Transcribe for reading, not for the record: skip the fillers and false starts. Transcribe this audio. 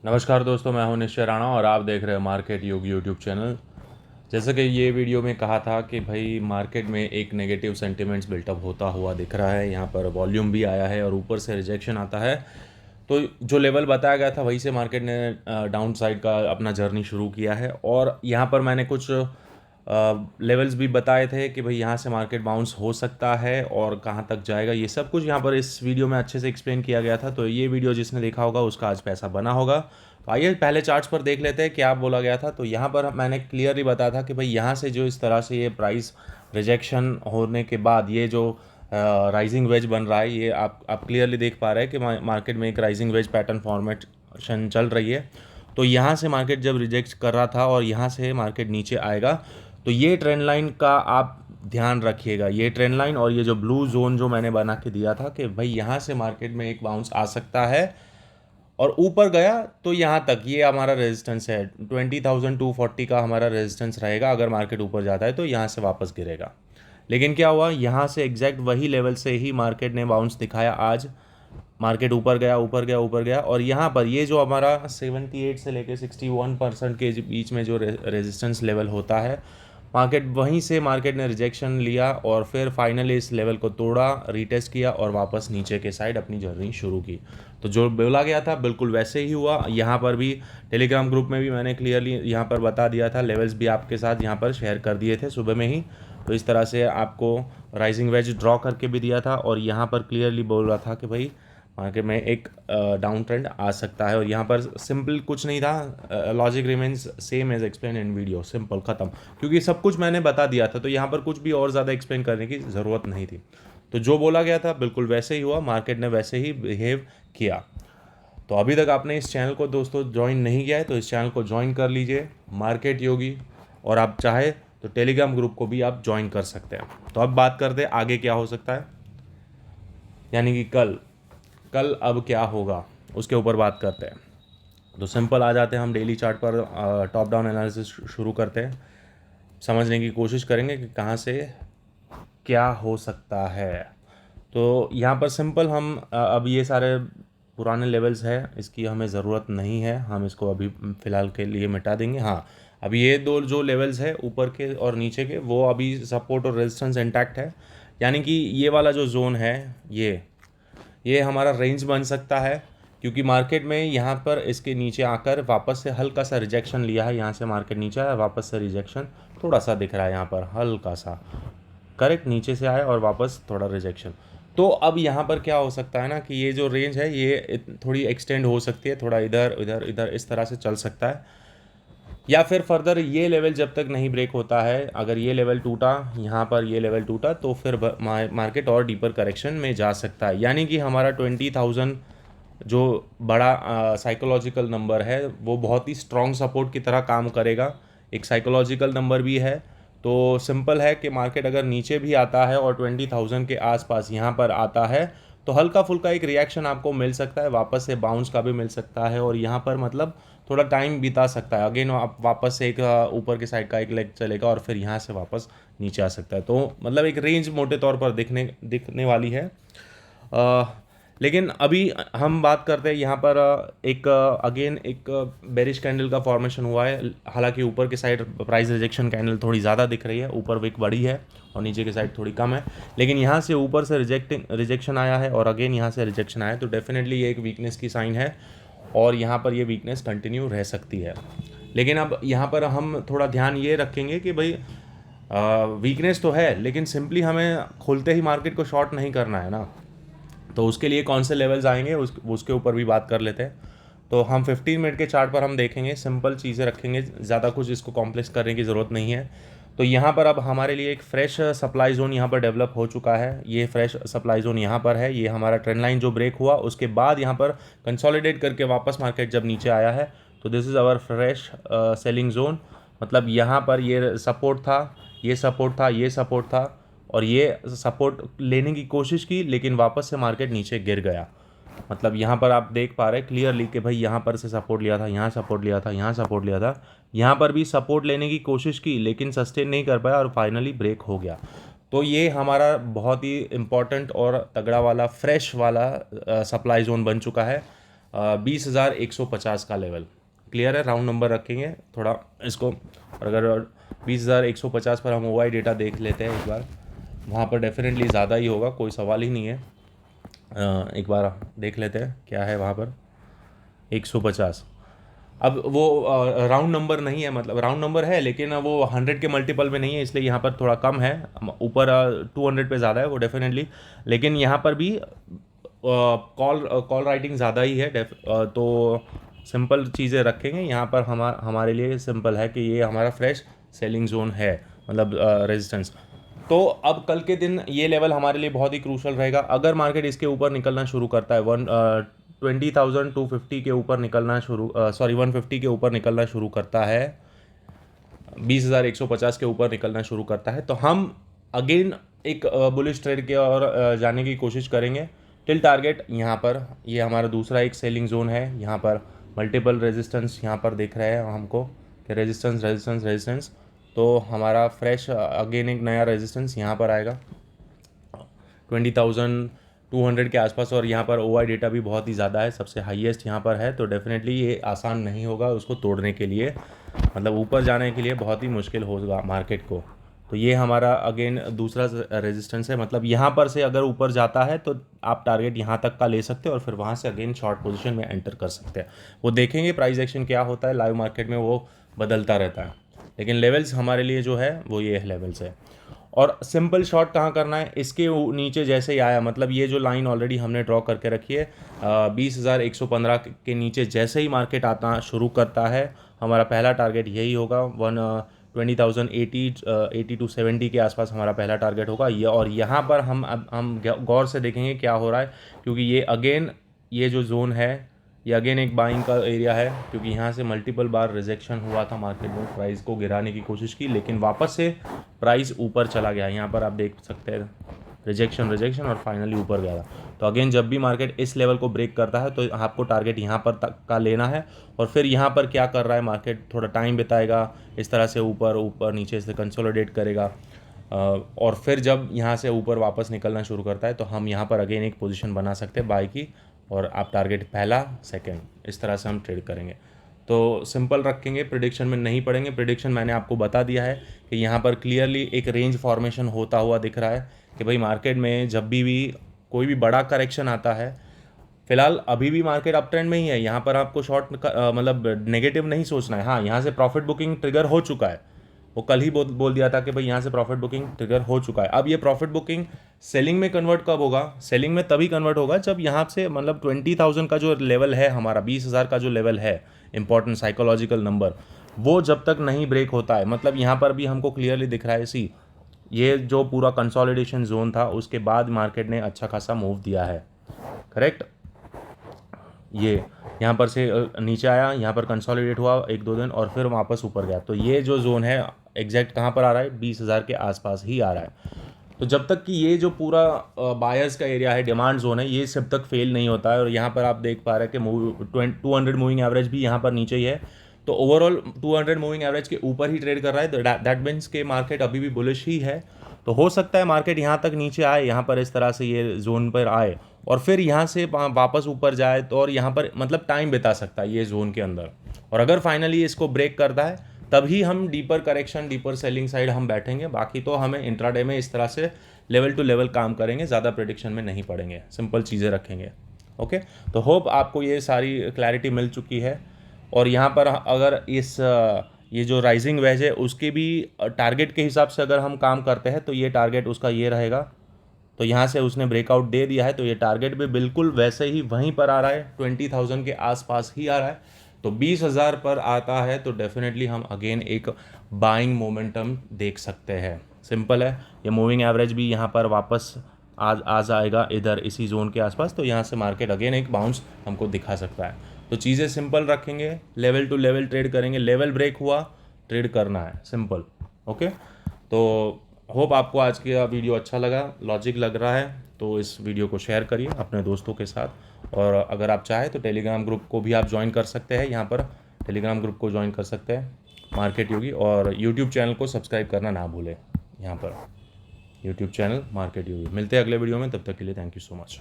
नमस्कार दोस्तों, मैं हूं निश्चय राणा और आप देख रहे हैं मार्केट योग यूट्यूब चैनल। जैसे कि ये वीडियो में कहा था कि भाई मार्केट में एक नेगेटिव सेंटिमेंट्स बिल्टअप होता हुआ दिख रहा है। यहाँ पर वॉल्यूम भी आया है और ऊपर से रिजेक्शन आता है। तो जो लेवल बताया गया था वहीं से मार्केट ने डाउन साइड का अपना जर्नी शुरू किया है। और यहाँ पर मैंने कुछ लेवल्स भी बताए थे कि भाई यहाँ से मार्केट बाउंस हो सकता है और कहाँ तक जाएगा, ये सब कुछ यहाँ पर इस वीडियो में अच्छे से एक्सप्लेन किया गया था। तो ये वीडियो जिसने देखा होगा उसका आज पैसा बना होगा। तो आइए पहले चार्ट्स पर देख लेते हैं क्या बोला गया था। तो यहाँ पर मैंने क्लियरली बताया था कि भाई यहाँ से जो इस तरह से ये प्राइस रिजेक्शन होने के बाद ये जो राइजिंग वेज बन रहा है, ये आप क्लियरली देख पा रहे हैं कि मार्केट में एक राइजिंग वेज पैटर्न फॉर्मेशन चल रही है। तो यहाँ से मार्केट जब रिजेक्ट कर रहा था और यहाँ से मार्केट नीचे आएगा, तो ये ट्रेंड लाइन का आप ध्यान रखिएगा। ये ट्रेंड लाइन और ये जो ब्लू जोन जो मैंने बना के दिया था कि भाई यहाँ से मार्केट में एक बाउंस आ सकता है और ऊपर गया तो यहाँ तक ये हमारा रेजिस्टेंस है। 20,240 का हमारा रेजिस्टेंस रहेगा। अगर मार्केट ऊपर जाता है तो यहाँ से वापस गिरेगा। लेकिन क्या हुआ, यहाँ से एग्जैक्ट वही लेवल से ही मार्केट ने बाउंस दिखाया। आज मार्केट ऊपर गया ऊपर गया ऊपर गया और यहाँ पर ये जो हमारा 78 से लेके 61% के बीच में जो रेजिस्टेंस लेवल होता है, मार्केट ने रिजेक्शन लिया और फिर फाइनली इस लेवल को तोड़ा, रीटेस्ट किया और वापस नीचे के साइड अपनी जर्नी शुरू की। तो जो बोला गया था बिल्कुल वैसे ही हुआ। यहाँ पर भी टेलीग्राम ग्रुप में भी मैंने क्लियरली यहाँ पर बता दिया था, लेवल्स भी आपके साथ यहाँ पर शेयर कर दिए थे सुबह में ही। तो इस तरह से आपको राइजिंग वेज ड्रॉ करके भी दिया था और यहाँ पर क्लियरली बोल रहा था कि भाई मार्केट में एक डाउन ट्रेंड आ सकता है। और यहाँ पर सिंपल कुछ नहीं था, logic remains same as explain in video, simple ख़त्म। क्योंकि सब कुछ मैंने बता दिया था तो यहाँ पर कुछ भी और ज़्यादा एक्सप्लेन करने की ज़रूरत नहीं थी। तो जो बोला गया था बिल्कुल वैसे ही हुआ, मार्केट ने वैसे ही बिहेव किया। तो अभी तक आपने इस चैनल को दोस्तों ज्वाइन नहीं किया है तो इस चैनल को ज्वाइन कर लीजिए, मार्केट योगी। और आप चाहे तो टेलीग्राम ग्रुप को भी आप ज्वाइन कर सकते हैं। तो अब बात करते हैं आगे क्या हो सकता है, यानी कि कल अब क्या होगा उसके ऊपर बात करते हैं। तो सिंपल आ जाते हैं हम डेली चार्ट पर, टॉप डाउन एनालिसिस शुरू करते हैं। समझने की कोशिश करेंगे कि कहाँ से क्या हो सकता है। तो यहाँ पर सिंपल हम अब ये सारे पुराने लेवल्स हैं, इसकी हमें ज़रूरत नहीं है, हम इसको अभी फ़िलहाल के लिए मिटा देंगे। हाँ, अभी ये दो जो लेवल्स है ऊपर के और नीचे के, वो अभी सपोर्ट और रेजिस्टेंस इंटैक्ट है। यानी कि ये वाला जो जोन है ये हमारा रेंज बन सकता है। क्योंकि मार्केट में यहाँ पर इसके नीचे आकर वापस से हल्का सा रिजेक्शन लिया है। यहाँ से मार्केट नीचे आया, वापस से रिजेक्शन थोड़ा सा दिख रहा है, यहाँ पर हल्का सा करेक्ट नीचे से आया और वापस थोड़ा रिजेक्शन। तो अब यहाँ पर क्या हो सकता है ना कि ये जो रेंज है ये थोड़ी एक्सटेंड हो सकती है, थोड़ा इधर इधर इधर इस तरह से चल सकता है। या फिर फर्दर ये लेवल जब तक नहीं ब्रेक होता है, अगर ये लेवल टूटा, यहाँ पर ये लेवल टूटा, तो फिर मार्केट और डीपर करेक्शन में जा सकता है। यानी कि हमारा 20,000 जो बड़ा साइकोलॉजिकल नंबर है वो बहुत ही स्ट्रॉन्ग सपोर्ट की तरह काम करेगा। एक साइकोलॉजिकल नंबर भी है। तो सिंपल है कि मार्केट अगर नीचे भी आता है और 20,000 के आसपास यहाँ पर आता है तो हल्का फुल्का एक रिएक्शन आपको मिल सकता है, वापस से बाउंस का भी मिल सकता है और यहाँ पर मतलब थोड़ा टाइम बिता सकता है। अगेन आप वापस से एक ऊपर के साइड का एक लेग चलेगा और फिर यहाँ से वापस नीचे आ सकता है। तो मतलब एक रेंज मोटे तौर पर दिखने वाली है। लेकिन अभी हम बात करते हैं यहाँ पर एक अगेन एक बेरिश कैंडल का फॉर्मेशन हुआ है। हालांकि ऊपर के साइड प्राइस रिजेक्शन कैंडल थोड़ी ज़्यादा दिख रही है, ऊपर विक बड़ी है और नीचे की साइड थोड़ी कम है। लेकिन यहाँ से ऊपर से रिजेक्शन आया है और अगेन यहाँ से रिजेक्शन आया है, तो डेफिनेटली ये एक वीकनेस की साइन है और यहाँ पर ये वीकनेस कंटिन्यू रह सकती है। लेकिन अब यहाँ पर हम थोड़ा ध्यान ये रखेंगे कि भाई वीकनेस तो है लेकिन सिंपली हमें खोलते ही मार्केट को शॉर्ट नहीं करना है ना। तो उसके लिए कौन से लेवल्स आएंगे उसके ऊपर भी बात कर लेते हैं। तो हम 15 मिनट के चार्ट पर हम देखेंगे, सिंपल चीज़ें रखेंगे, ज़्यादा कुछ इसको कॉम्प्लेक्स करने की ज़रूरत नहीं है। तो यहाँ पर अब हमारे लिए एक फ्रेश सप्लाई जोन यहाँ पर डेवलप हो चुका है। ये फ्रेश सप्लाई जोन यहाँ पर है, ये हमारा ट्रेंड लाइन जो ब्रेक हुआ उसके बाद यहाँ पर कंसोलिडेट करके वापस मार्केट जब नीचे आया है, तो this is our fresh selling zone. मतलब यहाँ पर ये सपोर्ट था, ये सपोर्ट था, ये सपोर्ट था और ये सपोर्ट लेने की कोशिश की लेकिन वापस से मार्केट नीचे गिर गया। मतलब यहाँ पर आप देख पा रहे हैं क्लियरली कि भाई यहाँ पर से सपोर्ट लिया था, यहाँ सपोर्ट लिया था, यहाँ सपोर्ट लिया था, यहाँ पर भी सपोर्ट लेने की कोशिश की लेकिन सस्टेन नहीं कर पाया और फाइनली ब्रेक हो गया। तो ये हमारा बहुत ही इम्पॉर्टेंट और तगड़ा वाला फ्रेश वाला सप्लाई जोन बन चुका है। 20,150 का लेवल क्लियर है, राउंड नंबर रखेंगे थोड़ा इसको। और अगर 20,150 पर हम OI डेटा देख लेते हैं एक बार, वहाँ पर डेफिनेटली ज़्यादा ही होगा, कोई सवाल ही नहीं है। एक बार देख लेते हैं क्या है वहाँ पर 150। अब वो राउंड नंबर नहीं है, मतलब राउंड नंबर है लेकिन वो 100 के मल्टीपल में नहीं है, इसलिए यहाँ पर थोड़ा कम है। ऊपर 200 पे ज़्यादा है वो डेफिनेटली, लेकिन यहाँ पर भी कॉल राइटिंग ज़्यादा ही है। तो सिंपल चीज़ें रखेंगे यहाँ पर। हमारे लिए सिंपल है कि ये हमारा फ्रेश सेलिंग जोन है, मतलब रेजिस्टेंस। तो अब कल के दिन ये लेवल हमारे लिए बहुत ही क्रूशल रहेगा। अगर मार्केट इसके ऊपर निकलना शुरू करता है 20,250 के ऊपर निकलना शुरू 150 के ऊपर निकलना शुरू करता है, 20,150 के ऊपर निकलना शुरू करता है, तो हम अगेन एक बुलिश ट्रेड की ओर जाने की कोशिश करेंगे टिल टारगेट। यहाँ पर ये हमारा दूसरा एक सेलिंग जोन है। यहाँ पर मल्टीपल रेजिस्टेंस यहाँ पर दिख रहे हैं हमको कि रेजिस्टेंस। तो हमारा फ्रेश अगेन एक नया रेजिस्टेंस यहाँ पर आएगा 20,200 के आसपास। और यहाँ पर OI डेटा भी बहुत ही ज़्यादा है, सबसे हाईएस्ट यहाँ पर है। तो डेफिनेटली ये आसान नहीं होगा उसको तोड़ने के लिए, मतलब ऊपर जाने के लिए बहुत ही मुश्किल होगा मार्केट को। तो ये हमारा अगेन दूसरा रेजिस्टेंस है, मतलब यहाँ पर से अगर ऊपर जाता है तो आप टारगेट यहाँ तक का ले सकते हो और फिर वहाँ से अगेन शॉर्ट पोजीशन में एंटर कर सकते हैं। वो देखेंगे प्राइस एक्शन क्या होता है, लाइव मार्केट में वो बदलता रहता है, लेकिन लेवल्स हमारे लिए जो है वो ये लेवल्स है। और सिंपल शॉट कहाँ करना है, इसके नीचे जैसे ही आया, मतलब ये जो लाइन ऑलरेडी हमने ड्रॉ करके रखी है 20,115 के नीचे जैसे ही मार्केट आता शुरू करता है, हमारा पहला टारगेट यही होगा 20,080 टू 70 के आसपास हमारा पहला टारगेट होगा ये। और यहाँ पर हम गौर से देखेंगे क्या हो रहा है, क्योंकि ये अगेन ये जो जोन है ये अगेन एक बाइंग का एरिया है, क्योंकि यहाँ से मल्टीपल बार रिजेक्शन हुआ था मार्केट में, प्राइस को गिराने की कोशिश की, लेकिन वापस से प्राइस ऊपर चला गया। यहाँ पर आप देख सकते हैं रिजेक्शन और फाइनली ऊपर गया था। तो अगेन जब भी मार्केट इस लेवल को ब्रेक करता है तो आपको टारगेट यहाँ पर तक का लेना है। और फिर यहाँ पर क्या कर रहा है मार्केट, थोड़ा टाइम बिताएगा, इस तरह से ऊपर नीचे से कंसोलिडेट करेगा, और फिर जब यहाँ से ऊपर वापस निकलना शुरू करता है तो हम यहाँ पर अगेन एक पोजीशन बना सकते हैं बाय की, और आप टारगेट पहला सेकंड इस तरह से हम ट्रेड करेंगे। तो सिंपल रखेंगे, प्रिडिक्शन में नहीं पड़ेंगे। प्रिडिक्शन मैंने आपको बता दिया है कि यहाँ पर क्लियरली एक रेंज फॉर्मेशन होता हुआ दिख रहा है कि भाई मार्केट में जब भी कोई भी बड़ा करेक्शन आता है, फिलहाल अभी भी मार्केट अप ट्रेंड में ही है, यहाँ पर आपको शॉर्ट मतलब नेगेटिव नहीं सोचना है। हाँ, यहाँ से प्रॉफिट बुकिंग ट्रिगर हो चुका है, वो कल ही बोल दिया था कि भाई यहाँ से प्रॉफिट बुकिंग ट्रिगर हो चुका है। अब ये प्रॉफिट बुकिंग सेलिंग में कन्वर्ट कब होगा, सेलिंग में तभी कन्वर्ट होगा जब यहाँ से मतलब 20,000 का जो लेवल है हमारा, 20,000 का जो लेवल है इंपॉर्टेंट साइकोलॉजिकल नंबर, वो जब तक नहीं ब्रेक होता है, मतलब यहाँ पर भी हमको क्लियरली दिख रहा है सी ये जो पूरा कंसोलिडेशन जोन था उसके बाद मार्केट ने अच्छा खासा मूव दिया है, करेक्ट। ये यहाँ पर से नीचे आया, यहाँ पर कंसोलिडेट हुआ 1-2 दिन और फिर वापस ऊपर गया। तो ये जो जोन है एग्जैक्ट कहाँ पर आ रहा है, 20,000 के आसपास ही आ रहा है। तो जब तक कि ये जो पूरा बायर्स का एरिया है, डिमांड जोन है, ये सब तक फेल नहीं होता है। और यहाँ पर आप देख पा रहे हैं कि 200 मूविंग एवरेज भी यहाँ पर नीचे ही है। तो ओवरऑल 200 मूविंग एवरेज के ऊपर ही ट्रेड कर रहा है, तो दैट मीन्स के मार्केट अभी भी बुलिश ही है। तो हो सकता है मार्केट यहाँ तक नीचे आए, यहाँ पर इस तरह से ये जोन पर आए और फिर यहाँ से वापस ऊपर जाए, तो और यहाँ पर मतलब टाइम बिता सकता है ये जोन के अंदर। और अगर फाइनली इसको ब्रेक करता है तभी हम deeper correction, deeper selling side हम बैठेंगे। बाकी तो हमें इंट्राडे में इस तरह से लेवल टू लेवल काम करेंगे, ज़्यादा प्रेडिक्शन में नहीं पड़ेंगे, सिंपल चीज़ें रखेंगे। ओके, तो होप आपको ये सारी क्लैरिटी मिल चुकी है। और यहाँ पर अगर ये जो राइजिंग वेज है उसके भी टारगेट के हिसाब से अगर हम काम करते हैं तो ये टारगेट उसका ये रहेगा। तो यहाँ से उसने ब्रेकआउट दे दिया है, तो ये टारगेट भी बिल्कुल वैसे ही वहीं पर आ रहा है, 20,000 के आसपास ही आ रहा है। तो 20,000 पर आता है तो डेफिनेटली हम अगेन एक बाइंग मोमेंटम देख सकते हैं। सिंपल है, ये मूविंग एवरेज भी यहाँ पर वापस आ जाएगा इधर इसी जोन के आसपास, तो यहाँ से मार्केट अगेन एक बाउंस हमको दिखा सकता है। तो चीज़ें सिंपल रखेंगे, लेवल टू लेवल ट्रेड करेंगे, लेवल ब्रेक हुआ ट्रेड करना है, सिंपल। ओके, तो होप आपको आज का वीडियो अच्छा लगा, लॉजिक लग रहा है तो इस वीडियो को शेयर करिए अपने दोस्तों के साथ। और अगर आप चाहें तो टेलीग्राम ग्रुप को भी आप ज्वाइन कर सकते हैं, यहाँ पर टेलीग्राम ग्रुप को ज्वाइन कर सकते हैं मार्केट योगी। और यूट्यूब चैनल को सब्सक्राइब करना ना भूलें, यहाँ पर यूट्यूब चैनल मार्केट योगी। मिलते हैं अगले वीडियो में, तब तक के लिए थैंक यू सो मच।